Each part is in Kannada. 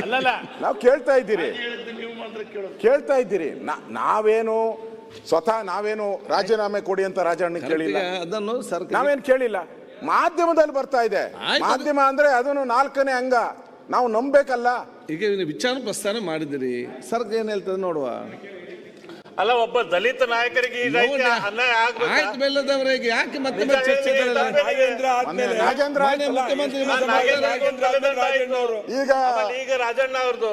ಅಲ್ಲಲ್ಲ ನಾವು ಕೇಳ್ತಾ ಇದ್ದೀರಿ ನಾವೇನು ಸ್ವತಃ ನಾವೇನು ರಾಜೀನಾಮೆ ಕೊಡಿ ಅಂತ ರಾಜಣ್ಣ ಕೇಳಿಲ್ಲ, ಅದನ್ನು ನಾವೇನು ಕೇಳಿಲ್ಲ. ಮಾಧ್ಯಮದಲ್ಲಿ ಬರ್ತಾ ಇದೆ. ಮಾಧ್ಯಮ ಅಂದ್ರೆ ಅದನ್ನು 4ನೇ ಅಂಗ, ನಾವು ನಂಬೇಕಲ್ಲ. ಈಗ ವಿಚಾರ ಪ್ರಸ್ತಾನ ಮಾಡಿದಿರಿ, ಸರ್ಕಾರ ಏನ್ ಹೇಳ್ತದೆ ನೋಡುವ. ಅಲ್ಲ, ಒಬ್ಬ ದಲಿತ ನಾಯಕರಿಗೆ ಅನ್ಯಾಯ ಆಯ್ತು ಬೆಲ್ಲದವರೇ, ಯಾಕೆ ಮತ್ತೆ ಚರ್ಚೆ ಈಗ ರಾಜಣ್ಣ ಅವ್ರದ್ದು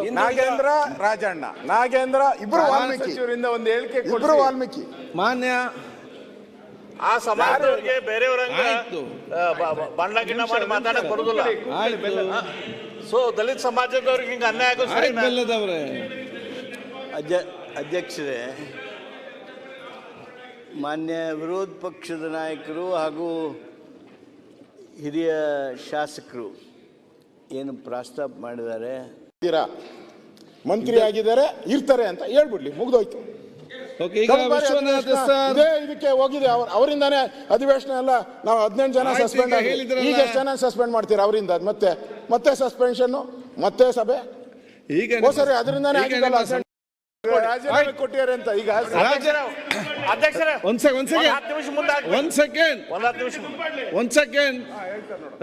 ನಾಗೇಂದ್ರ ಇಬ್ರು ವಾಲ್ಮೀಕಿ ಒಂದು ಹೇಳಿಕೆ ಇಬ್ರು ವಾಲ್ಮೀಕಿ ಮಾನ್ಯ ಆ ಸಮಾಜದವರಿಗೆ ಬೇರೆಯವರಂಗ ಬಣ್ಣ ಗಿಣ್ಣ ಮಾಡಿ ಮಾತಾಡಕ್ ಬರುದಿಲ್ಲ. ಸೊ ದಲಿತ ಸಮಾಜದವ್ರಿಗೆ ಹಿಂಗ ಅನ್ಯಾಯ ಬೆಲ್ಲದವರೇ. ಅಧ್ಯಕ್ಷರೇ, ಮಾನ್ಯ ವಿರೋಧ ಪಕ್ಷದ ನಾಯಕರು ಹಾಗೂ ಹಿರಿಯ ಶಾಸಕರು ಏನು ಪ್ರಸ್ತಾಪ ಮಾಡಿದ್ದಾರೆ, ಮಂತ್ರಿ ಆಗಿದ್ದಾರೆ ಇರ್ತಾರೆ ಅಂತ ಹೇಳ್ಬಿಡ್ಲಿ, ಮುಗ್ದೋಯ್ತು. ಇದಕ್ಕೆ ಹೋಗಿದೆ ಅವರಿಂದಾನೇ ಅಧಿವೇಶನ ಎಲ್ಲ. ನಾವು 18 ಜನ ಸಸ್ಪೆಂಡ್ ಆಗಿ ಈಗ ಎಷ್ಟು ಜನ ಸಸ್ಪೆಂಡ್ ಮಾಡ್ತೀರಾ ಅವರಿಂದ? ಮತ್ತೆ ಸಸ್ಪೆನ್ಷನ್, ಮತ್ತೆ ಸಭೆ. ಈಗ ಸರಿ, ಅದರಿಂದಾನೇ ಆಗಿದ್ದಲ್ಲ ರಾಜೀನಾಮೆ ಕೊಟ್ಟಿದ್ದಾರೆ ಅಂತ. ಈಗ ಒಂದ್ ಸೆಕೆಂಡ್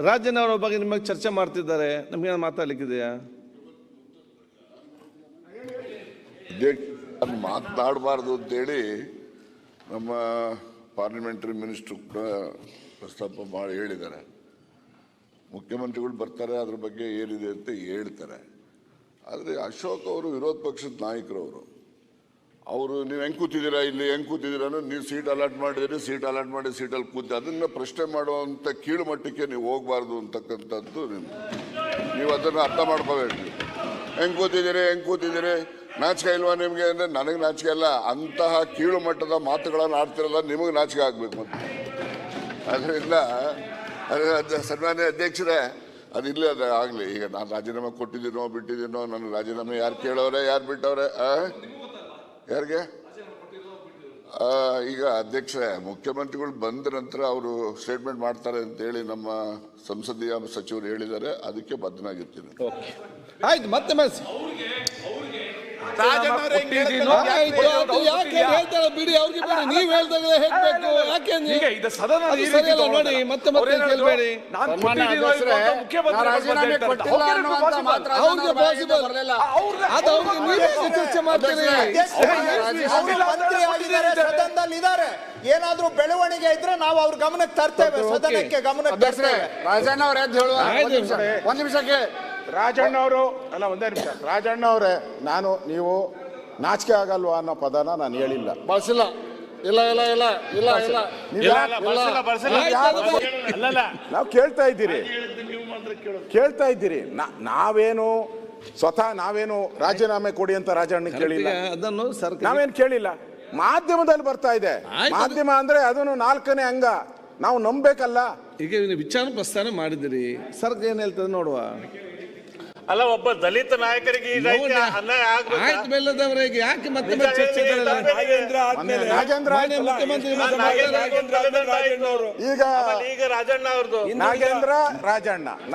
ರಾಜನ್ ಅವರ ಬಗ್ಗೆ ನಿಮಗೆ ಚರ್ಚೆ ಮಾಡ್ತಿದ್ದಾರೆ, ನಮ್ಗೆ ಮಾತಾಡ್ಲಿಕ್ಕಿದೆಯಾ? ಮಾತನಾಡಬಾರ್ದು ಅಂತೇಳಿ ನಮ್ಮ ಪಾರ್ಲಿಮೆಂಟರಿ ಮಿನಿಸ್ಟ್ರು ಕೂಡ ಪ್ರಸ್ತಾಪ ಮಾಡಿ ಹೇಳಿದ್ದಾರೆ. ಮುಖ್ಯಮಂತ್ರಿಗಳು ಬರ್ತಾರೆ, ಅದ್ರ ಬಗ್ಗೆ ಏನಿದೆ ಅಂತ ಹೇಳ್ತಾರೆ. ಆದರೆ ಅಶೋಕ್ ಅವರು ವಿರೋಧ ಪಕ್ಷದ ನಾಯಕರವರು, ಅವರು ನೀವು ಹೆಂಗೆ ಕೂತಿದ್ದೀರಾ, ಇಲ್ಲಿ ಹೆಂಗೆ ಕೂತಿದ್ದೀರಾ, ನೀವು ಸೀಟ್ ಅಲಾಟ್ ಮಾಡಿದಿರಿ, ಸೀಟ್ ಅಲಾಟ್ ಮಾಡಿ ಸೀಟಲ್ಲಿ ಕೂತಿ ಅದನ್ನು ಪ್ರಶ್ನೆ ಮಾಡುವಂಥ ಕೀಳು ಮಟ್ಟಕ್ಕೆ ನೀವು ಹೋಗಬಾರ್ದು ಅಂತಕ್ಕಂಥದ್ದು ನೀವು ಅದನ್ನು ಅರ್ಥ ಮಾಡ್ಕೋಬೇಕು. ಹೆಂಗೆ ಕೂತಿದ್ದೀರಿ ನಾಚಿಕೆ ಇಲ್ವಾ ನಿಮಗೆ ಅಂದರೆ ನನಗೆ ನಾಚಿಕೆ ಇಲ್ಲ. ಅಂತಹ ಕೀಳು ಮಟ್ಟದ ಮಾತುಗಳನ್ನು ಆಡ್ತಿರಲ್ಲ, ನಿಮಗೆ ನಾಚಿಕೆ ಆಗಬೇಕು. ಮತ್ತು ಅದರಿಂದ ಸನ್ಮಾನ್ಯ ಅಧ್ಯಕ್ಷರೇ, ಅದಿಲ್ಲ, ಅದು ಆಗಲಿ. ಈಗ ನಾನು ರಾಜೀನಾಮೆ ಕೊಟ್ಟಿದ್ದೀನೋ ಬಿಟ್ಟಿದ್ದೀನೋ, ನನ್ನ ರಾಜೀನಾಮೆ ಯಾರು ಕೇಳೋರೆ, ಯಾರು ಬಿಟ್ಟವ್ರೆ, ಯಾರಿಗೆ? ಈಗ ಅಧ್ಯಕ್ಷರೇ, ಮುಖ್ಯಮಂತ್ರಿಗಳು ಬಂದ ನಂತರ ಅವರು ಸ್ಟೇಟ್ಮೆಂಟ್ ಮಾಡ್ತಾರೆ ಅಂತೇಳಿ ನಮ್ಮ ಸಂಸದೀಯ ಸಚಿವರು ಹೇಳಿದ್ದಾರೆ, ಅದಕ್ಕೆ ಬದ್ಧನಾಗಿರ್ತೀನಿ. ಆಯ್ತು, ಮತ್ತೆ ಬಿಡಿ, ಅವ್ರಿಗೆ ಬಿಡಿ, ನೀವ್ ಹೇಳ್ದಾಗ ಹೇಳ್ಬೇಕು. ಯಾಕೆ ನೋಡಿ, ಮತ್ತೆ ಕೇಳ್ಬೇಡಿ. ಅವ್ರಿಗೆ ಪಾಸಿಬಲ್ ಅದು, ಅವ್ರಿಗೆ ನೀವೇ ಚರ್ಚೆ ಮಾಡ್ತೀರಿ. ಏನಾದ್ರೂ ಬೆಳವಣಿಗೆ ಇದ್ರೆ ನಾವು ಅವ್ರ ಗಮನಕ್ಕೆ ತರ್ತೇವೆ, ಸದನಕ್ಕೆ ಗಮನಕ್ಕೆ ತರ್ತೇವೆ. ರಾಜಣ್ಣ ಅವ್ರ ಒಂದ್ ನಿಮಿಷಕ್ಕೆ ರಾಜಣ್ಣ ಅವರು ಅಲ್ಲ, ಒಂದೇ ನಿಮಿಷ. ರಾಜಣ್ಣ ಅವರೇ, ನೀವು ನಾಚಿಕೆ ಆಗಲ್ವಾ ಅನ್ನೋ ಪದನ ನಾನು ಹೇಳಿಲ್ಲ, ಬಳಸಿಲ್ಲ. ನಾವು ಕೇಳ್ತಾ ಇದ್ದೀರಿ ನಾವೇನು ಸ್ವತಃ ನಾವೇನು ರಾಜೀನಾಮೆ ಕೊಡಿ ಅಂತ ರಾಜಣ್ಣ ಕೇಳಿಲ್ಲ, ಅದನ್ನು ನಾವೇನು ಕೇಳಿಲ್ಲ. ಮಾಧ್ಯಮದಲ್ಲಿ ಬರ್ತಾ ಇದೆ. ಮಾಧ್ಯಮ ಅಂದ್ರೆ ಅದನ್ನು 4ನೇ ಅಂಗ, ನಾವು ನಂಬೇಕಲ್ಲ. ಈಗ ವಿಚಾರ ಪ್ರಸ್ತಾನ ಮಾಡಿದಿರಿ, ಸರ್ಕಾರ ಏನ್ ಹೇಳ್ತದೆ ನೋಡುವ. ಅಲ್ಲ, ಒಬ್ಬ ದಲಿತ ನಾಯಕರಿಗೆ ಅನ್ಯಾಯ ಆಯ್ತು ಬೆಲ್ಲದವರೇ, ಯಾಕೆ ಮತ್ತೆ ಚರ್ಚೆ ಈಗ ರಾಜಣ್ಣ ಅವ್ರದ್ದು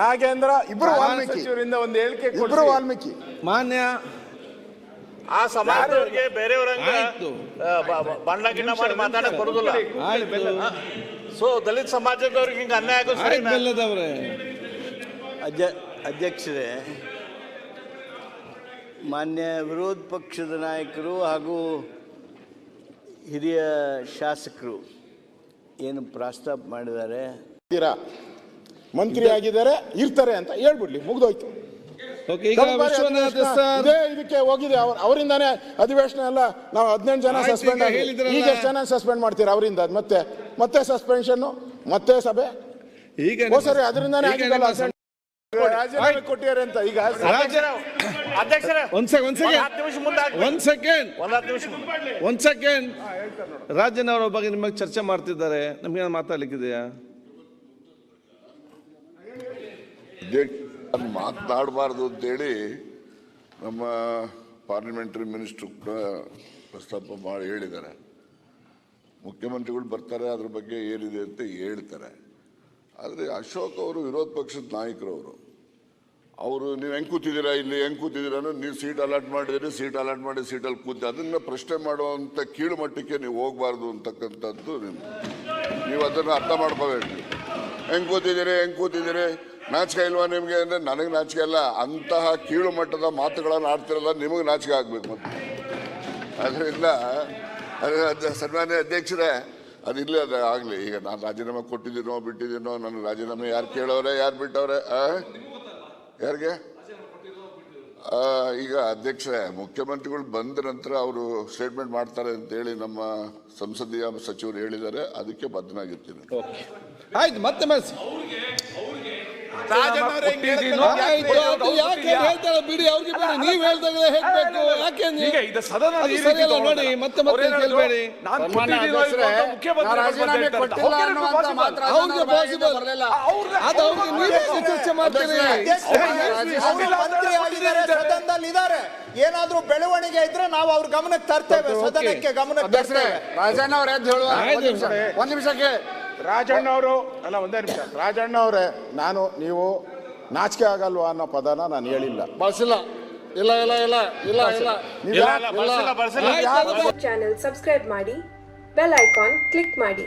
ನಾಗೇಂದ್ರ ಇಬ್ರು ವಾಲ್ಮೀಕಿ ಒಂದು ಹೇಳಿಕೆ ಇಬ್ರು ವಾಲ್ಮೀಕಿ ಮಾನ್ಯ ಆ ಸಮಾಜದವರಿಗೆ ಬೇರೆಯವರಂಗ ಬಣ್ಣ ಗಿಣ್ಣ ಮಾಡಿ ಮಾತಾಡಕ್ ಬರುದಿಲ್ಲ. ಸೊ ದಲಿತ ಸಮಾಜದವ್ರಿಗೆ ಹಿಂಗ ಅನ್ಯಾಯ ಬೆಲ್ಲದವರೇ. ಅಧ್ಯಕ್ಷರೇ, ಮಾನ್ಯ ವಿರೋಧ ಪಕ್ಷದ ನಾಯಕರು ಹಾಗೂ ಹಿರಿಯ ಶಾಸಕರು ಏನು ಪ್ರಸ್ತಾಪ ಮಾಡಿದ್ದಾರೆ, ಮಂತ್ರಿ ಆಗಿದ್ದಾರೆ ಇರ್ತಾರೆ ಅಂತ ಹೇಳ್ಬಿಡ್ಲಿ, ಮುಗ್ದೋಯ್ತು. ಇದಕ್ಕೆ ಹೋಗಿದೆ ಅವರಿಂದಾನೇ ಅಧಿವೇಶನ ಎಲ್ಲ. ನಾವು 18 ಜನ ಸಸ್ಪೆಂಡ್ ಆಗಿ ಈಗ ಎಷ್ಟು ಜನ ಸಸ್ಪೆಂಡ್ ಮಾಡ್ತೀರಾ ಅವರಿಂದ? ಮತ್ತೆ ಸಸ್ಪೆನ್ಷನ್, ಮತ್ತೆ ಸಭೆ. ಈಗ ಸರಿ, ಅದರಿಂದಾನೇ ಆಗಿದ್ದಲ್ಲ ರಾಜೀನಾಮೆ ಕೊಟ್ಟಿದ್ದಾರೆ ಅಂತ. ಈಗ ಒಂದ್ ಸೆಕೆಂಡ್ ರಾಜನ್ ಅವರ ಬಗ್ಗೆ ನಿಮಗೆ ಚರ್ಚೆ ಮಾಡ್ತಿದ್ದಾರೆ, ನಮ್ಗೆ ಮಾತಾಡ್ಲಿಕ್ಕಿದೆಯಾ? ಮಾತನಾಡಬಾರ್ದು ಅಂತೇಳಿ ನಮ್ಮ ಪಾರ್ಲಿಮೆಂಟರಿ ಮಿನಿಸ್ಟ್ರು ಕೂಡ ಪ್ರಸ್ತಾಪ ಮಾಡಿ ಹೇಳಿದ್ದಾರೆ. ಮುಖ್ಯಮಂತ್ರಿಗಳು ಬರ್ತಾರೆ, ಅದ್ರ ಬಗ್ಗೆ ಏನಿದೆ ಅಂತ ಹೇಳ್ತಾರೆ. ಆದರೆ ಅಶೋಕ್ ಅವರು ವಿರೋಧ ಪಕ್ಷದ ನಾಯಕರವರು, ಅವರು ನೀವು ಹೆಂಗೆ ಕೂತಿದ್ದೀರಾ ಇಲ್ಲಿ ಹೆಂಗೆ ಕೂತಿದ್ದೀರಾ ಅನ್ನೋ ನೀವು ಸೀಟ್ ಅಲಾಟ್ ಮಾಡಿದಿರಿ, ಸೀಟ್ ಅಲಾಟ್ ಮಾಡಿ ಸೀಟಲ್ಲಿ ಕೂತಿ ಅದನ್ನು ಪ್ರಶ್ನೆ ಮಾಡುವಂಥ ಕೀಳು ಮಟ್ಟಕ್ಕೆ ನೀವು ಹೋಗಬಾರ್ದು ಅಂತಕ್ಕಂಥದ್ದು ನೀವು ಅದನ್ನು ಅರ್ಥ ಮಾಡ್ಕೋಬೇಕು. ಹೆಂಗೆ ಕೂತಿದ್ದೀರಿ ನಾಚಿಕೆ ಇಲ್ವಾ ನಿಮಗೆ ಅಂದರೆ ನನಗೆ ನಾಚಿಕೆ ಇಲ್ಲ. ಅಂತಹ ಕೀಳು ಮಟ್ಟದ ಮಾತುಗಳನ್ನು ಆಡ್ತಿರಲ್ಲ, ನಿಮಗೆ ನಾಚಿಕೆ ಆಗಬೇಕು. ಮತ್ತು ಅದರಿಂದ ಸನ್ಮಾನ್ಯ ಅಧ್ಯಕ್ಷರೇ ಅದಿಲ್ಲ, ಅದು ಆಗಲಿ. ಈಗ ನಾನು ರಾಜೀನಾಮೆ ಕೊಟ್ಟಿದ್ದೀನೋ ಬಿಟ್ಟಿದ್ದೀನೋ, ನನ್ನ ರಾಜೀನಾಮೆ ಯಾರು ಕೇಳೋರೆ ಯಾರು ಬಿಟ್ಟವ್ರೆ ಯಾರಿಗೆ? ಈಗ ಅಧ್ಯಕ್ಷರೇ, ಮುಖ್ಯಮಂತ್ರಿಗಳು ಬಂದ ನಂತರ ಅವರು ಸ್ಟೇಟ್ಮೆಂಟ್ ಮಾಡ್ತಾರೆ ಅಂತೇಳಿ ನಮ್ಮ ಸಂಸದೀಯ ಸಚಿವರು ಹೇಳಿದ್ದಾರೆ. ಅದಕ್ಕೆ ಬದ್ಧನಾಗಿರ್ತೀನಿ. ಆಯ್ತು, ಮತ್ತೆ ಯಾಕೆ ಹೇಳ್ತಾಳೆ ಬಿಡಿ, ಅವ್ರಿಗೆ ಬಿಡಿ, ನೀವ್ ಹೇಳ್ದಾಗಲೇ ಹೇಳ್ಬೇಕು. ಯಾಕೆ ಸರಿಯಲ್ಲ ನೋಡಿ, ಮತ್ತೆ ಕೇಳ್ಬೇಡಿ. ಅವ್ರಿಗೆ ಪಾಸಿಬಲ್ ಅದು, ಅವ್ರಿಗೆ ನೀವೇ ಚರ್ಚೆ ಮಾಡ್ತೀರಿ. ಮಂತ್ರಿ ಆಗಿದ್ದಾರೆ, ಸದನದಲ್ಲಿ ಇದ್ದಾರೆ. ಏನಾದ್ರೂ ಬೆಳವಣಿಗೆ ಇದ್ರೆ ನಾವು ಅವ್ರ ಗಮನಕ್ಕೆ ತರ್ತೇವೆ, ಸದನಕ್ಕೆ ಗಮನಕ್ಕೆ ತರ್ತೇವೆ. ರಾಜಣ್ಣ ಅವ್ರ ಎದ್ದು ಹೇಳುವ ಒಂದ್ ನಿಮಿಷಕ್ಕೆ ರಾಜಣ್ಣ ಅವರು ಅಲ್ಲ, ಒಂದೇ ನಿಮಿಷ. ರಾಜಣ್ಣ ಅವರೇ, ನೀವು ನಾಚಿಕೆ ಆಗಲ್ವಾ ಅನ್ನೋ ಪದನ ನಾನು ಹೇಳಿಲ್ಲ, ಬಳಸಿಲ್ಲ. ಇಲ್ಲ ಇಲ್ಲ ಇಲ್ಲ ಇಲ್ಲ ಇಲ್ಲ ಚಾನೆಲ್ ಸಬ್ಸ್ಕ್ರೈಬ್ ಮಾಡಿ, ಬೆಲ್ ಐಕಾನ್ ಕ್ಲಿಕ್ ಮಾಡಿ.